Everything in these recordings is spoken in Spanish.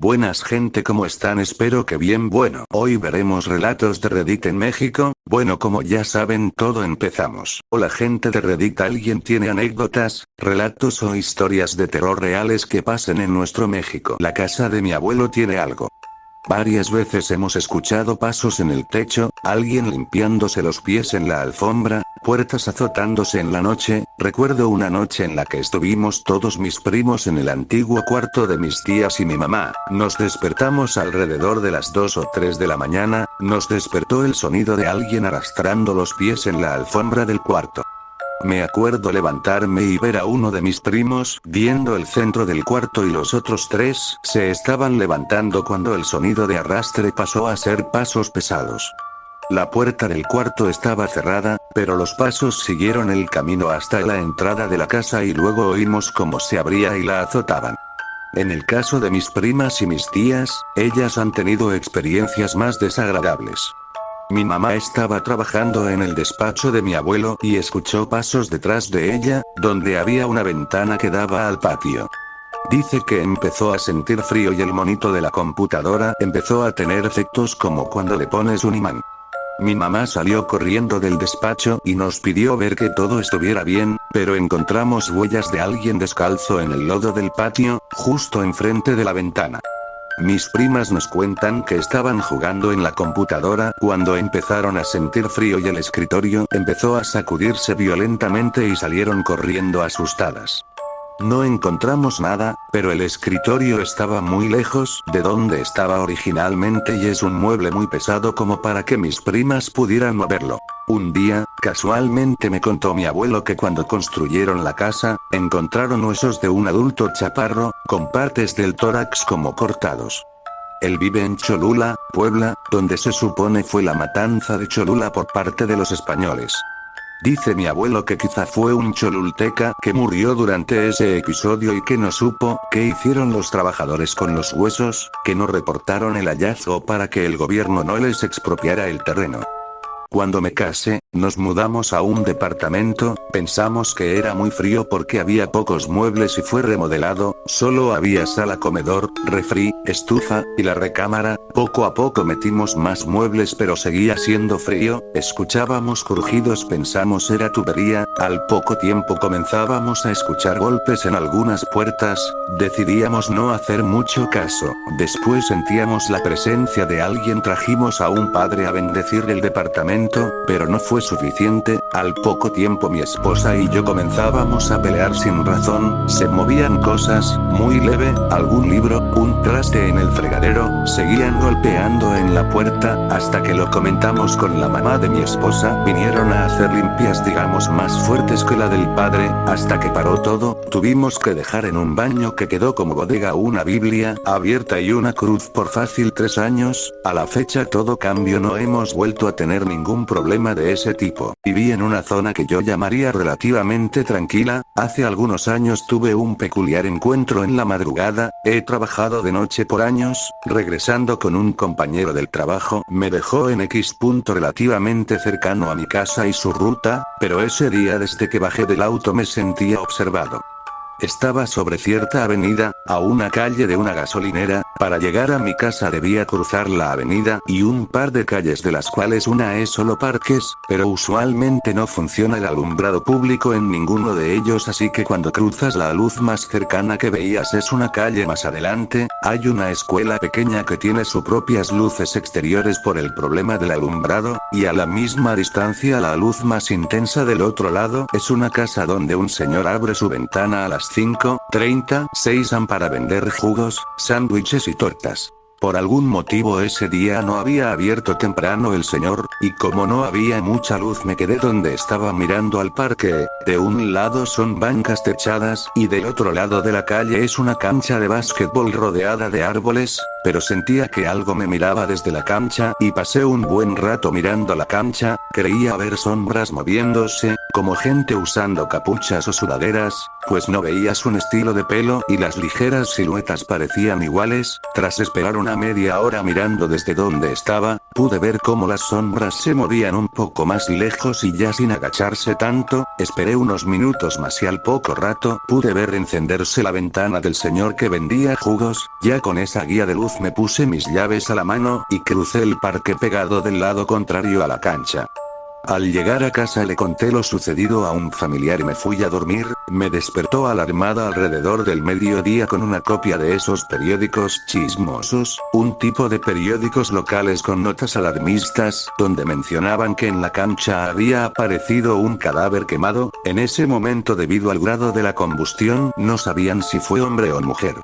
Buenas gente, ¿cómo están? Espero que bien. Bueno, hoy veremos relatos de Reddit en México. Bueno, como ya saben, todo empezamos. Hola gente de Reddit, ¿alguien tiene anécdotas, relatos o historias de terror reales que pasen en nuestro México? La casa de mi abuelo tiene algo. Varias veces hemos escuchado pasos en el techo, alguien limpiándose los pies en la alfombra, puertas azotándose en la noche. Recuerdo una noche en la que estuvimos todos mis primos en el antiguo cuarto de mis tías y mi mamá. Nos despertamos alrededor de las 2 o 3 de la mañana, nos despertó el sonido de alguien arrastrando los pies en la alfombra del cuarto. Me acuerdo levantarme y ver a uno de mis primos viendo el centro del cuarto y los otros tres se estaban levantando cuando el sonido de arrastre pasó a ser pasos pesados. La puerta del cuarto estaba cerrada, pero los pasos siguieron el camino hasta la entrada de la casa y luego oímos cómo se abría y la azotaban. En el caso de mis primas y mis tías, ellas han tenido experiencias más desagradables. Mi mamá estaba trabajando en el despacho de mi abuelo y escuchó pasos detrás de ella, donde había una ventana que daba al patio. Dice que empezó a sentir frío y el monito de la computadora empezó a tener efectos como cuando le pones un imán. Mi mamá salió corriendo del despacho y nos pidió ver que todo estuviera bien, pero encontramos huellas de alguien descalzo en el lodo del patio, justo enfrente de la ventana. Mis primas nos cuentan que estaban jugando en la computadora cuando empezaron a sentir frío y el escritorio empezó a sacudirse violentamente y salieron corriendo asustadas. No encontramos nada, pero el escritorio estaba muy lejos de donde estaba originalmente y es un mueble muy pesado como para que mis primas pudieran moverlo. Un día, casualmente me contó mi abuelo que cuando construyeron la casa, encontraron huesos de un adulto chaparro, con partes del tórax como cortados. Él vive en Cholula, Puebla, donde se supone fue la matanza de Cholula por parte de los españoles. Dice mi abuelo que quizá fue un cholulteca que murió durante ese episodio y que no supo qué hicieron los trabajadores con los huesos, que no reportaron el hallazgo para que el gobierno no les expropiara el terreno. Cuando me casé, nos mudamos a un departamento, pensamos que era muy frío porque había pocos muebles y fue remodelado, solo había sala, comedor, refri, estufa, y la recámara. Poco a poco metimos más muebles pero seguía siendo frío, escuchábamos crujidos, pensamos era tubería, al poco tiempo comenzábamos a escuchar golpes en algunas puertas, decidíamos no hacer mucho caso, después sentíamos la presencia de alguien, trajimos a un padre a bendecir el departamento, pero no fue suficiente. Al poco tiempo mi esposa y yo comenzábamos a pelear sin razón, se movían cosas, muy leve, algún libro, un traste en el fregadero, seguían golpeando en la puerta, hasta que lo comentamos con la mamá de mi esposa, vinieron a hacer limpias digamos más fuertes que la del padre, hasta que paró todo, tuvimos que dejar en un baño que quedó como bodega una Biblia abierta y una cruz por fácil 3 años, a la fecha todo cambió, no hemos vuelto a tener ningún problema de ese tipo. Viví en una zona que yo llamaría relativamente tranquila, hace algunos años tuve un peculiar encuentro en la madrugada, he trabajado de noche por años, regresando con un compañero del trabajo, me dejó en X punto relativamente cercano a mi casa y su ruta, pero ese día desde que bajé del auto me sentía observado. Estaba sobre cierta avenida, a una calle de una gasolinera, para llegar a mi casa debía cruzar la avenida y un par de calles de las cuales una es solo parques, pero usualmente no funciona el alumbrado público en ninguno de ellos, así que cuando cruzas la luz más cercana que veías es una calle más adelante, hay una escuela pequeña que tiene sus propias luces exteriores por el problema del alumbrado, y a la misma distancia la luz más intensa del otro lado es una casa donde un señor abre su ventana a las 5:36 am para vender jugos, sándwiches y tortas. Por algún motivo ese día no había abierto temprano el señor, y como no había mucha luz me quedé donde estaba mirando al parque. De un lado son bancas techadas y del otro lado de la calle es una cancha de básquetbol rodeada de árboles, pero sentía que algo me miraba desde la cancha y pasé un buen rato mirando la cancha, creía ver sombras moviéndose, como gente usando capuchas o sudaderas, pues no veías un estilo de pelo y las ligeras siluetas parecían iguales. Tras esperar una una media hora mirando desde donde estaba, pude ver cómo las sombras se movían un poco más lejos y ya sin agacharse tanto, esperé unos minutos más y al poco rato pude ver encenderse la ventana del señor que vendía jugos, ya con esa guía de luz me puse mis llaves a la mano y crucé el parque pegado del lado contrario a la cancha. Al llegar a casa le conté lo sucedido a un familiar y me fui a dormir. Me despertó alarmada alrededor del mediodía con una copia de esos periódicos chismosos, un tipo de periódicos locales con notas alarmistas, donde mencionaban que en la cancha había aparecido un cadáver quemado. En ese momento, debido al grado de la combustión, no sabían si fue hombre o mujer.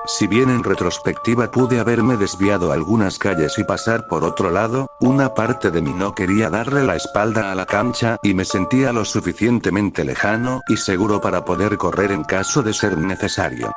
Si bien en retrospectiva pude haberme desviado algunas calles y pasar por otro lado, una parte de mí no quería darle la espalda a la cancha y me sentía lo suficientemente lejano y seguro para poder correr en caso de ser necesario.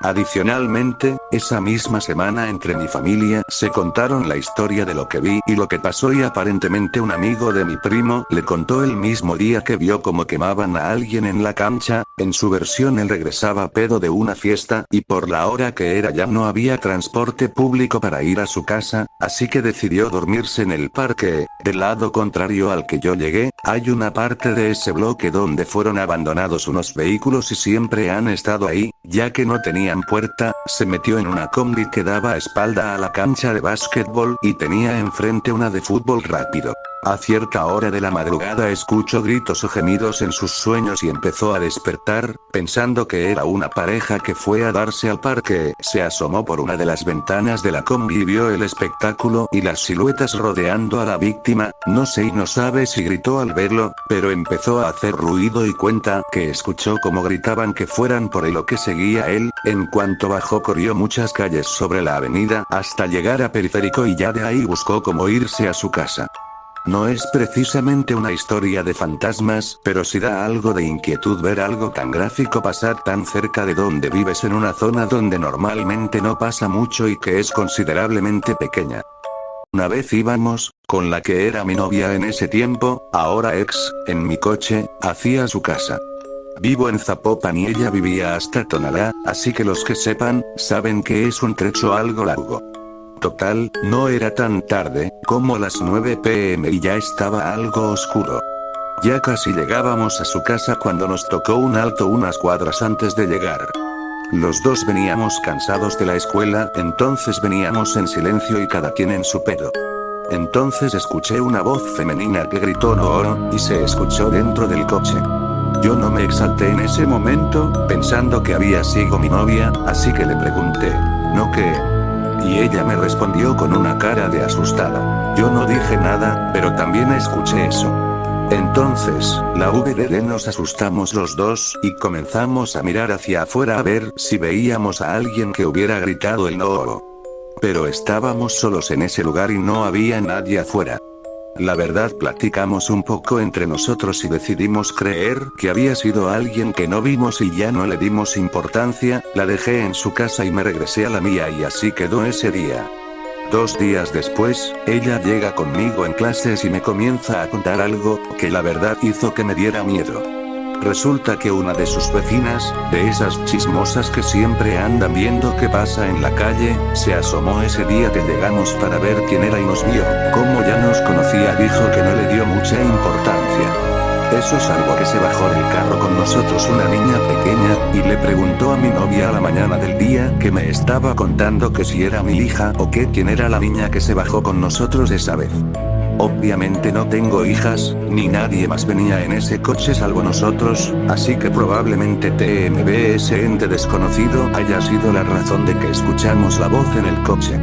Adicionalmente, esa misma semana entre mi familia se contaron la historia de lo que vi y lo que pasó y aparentemente un amigo de mi primo le contó el mismo día que vio cómo quemaban a alguien en la cancha. En su versión él regresaba pedo de una fiesta y por la hora que era ya no había transporte público para ir a su casa, así que decidió dormirse en el parque. Del lado contrario al que yo llegué, hay una parte de ese bloque donde fueron abandonados unos vehículos y siempre han estado ahí, ya que no tenían puerta. Se metió en una combi que daba espalda a la cancha de básquetbol y tenía enfrente una de fútbol rápido. A cierta hora de la madrugada escuchó gritos o gemidos en sus sueños y empezó a despertar, pensando que era una pareja que fue a darse al parque. Se asomó por una de las ventanas de la combi y vio el espectáculo y las siluetas rodeando a la víctima. No sé y no sabe si gritó al verlo, pero empezó a hacer ruido y cuenta que escuchó como gritaban que fueran por él o que seguía él. En cuanto bajó corrió muchas calles sobre la avenida hasta llegar a Periférico y ya de ahí buscó cómo irse a su casa. No es precisamente una historia de fantasmas, pero sí da algo de inquietud ver algo tan gráfico pasar tan cerca de donde vives en una zona donde normalmente no pasa mucho y que es considerablemente pequeña. Una vez íbamos, con la que era mi novia en ese tiempo, ahora ex, en mi coche, hacia su casa. Vivo en Zapopan y ella vivía hasta Tonalá, así que los que sepan, saben que es un trecho algo largo. Total, no era tan tarde, como las 9 p.m. y ya estaba algo oscuro. Ya casi llegábamos a su casa cuando nos tocó un alto unas cuadras antes de llegar. Los dos veníamos cansados de la escuela, entonces veníamos en silencio y cada quien en su pedo. Entonces escuché una voz femenina que gritó "no", y se escuchó dentro del coche. Yo no me exalté en ese momento, pensando que había sido mi novia, así que le pregunté, ¿no qué? Y ella me respondió con una cara de asustada. Yo no dije nada, pero también escuché eso. Entonces, la VDD nos asustamos los dos, y comenzamos a mirar hacia afuera a ver si veíamos a alguien que hubiera gritado el "no". Pero estábamos solos en ese lugar y no había nadie afuera. La verdad, platicamos un poco entre nosotros y decidimos creer que había sido alguien que no vimos y ya no le dimos importancia. La dejé en su casa y me regresé a la mía y así quedó ese día. 2 días después, ella llega conmigo en clases y me comienza a contar algo que la verdad hizo que me diera miedo. Resulta que una de sus vecinas, de esas chismosas que siempre andan viendo qué pasa en la calle, se asomó ese día que llegamos para ver quién era y nos vio. Como ya nos conocía, dijo que no le dio mucha importancia. Eso salvo que se bajó del carro con nosotros una niña pequeña, y le preguntó a mi novia a la mañana del día que me estaba contando que si era mi hija o que quién era la niña que se bajó con nosotros esa vez. Obviamente no tengo hijas, ni nadie más venía en ese coche salvo nosotros, así que probablemente ese ente desconocido haya sido la razón de que escuchamos la voz en el coche.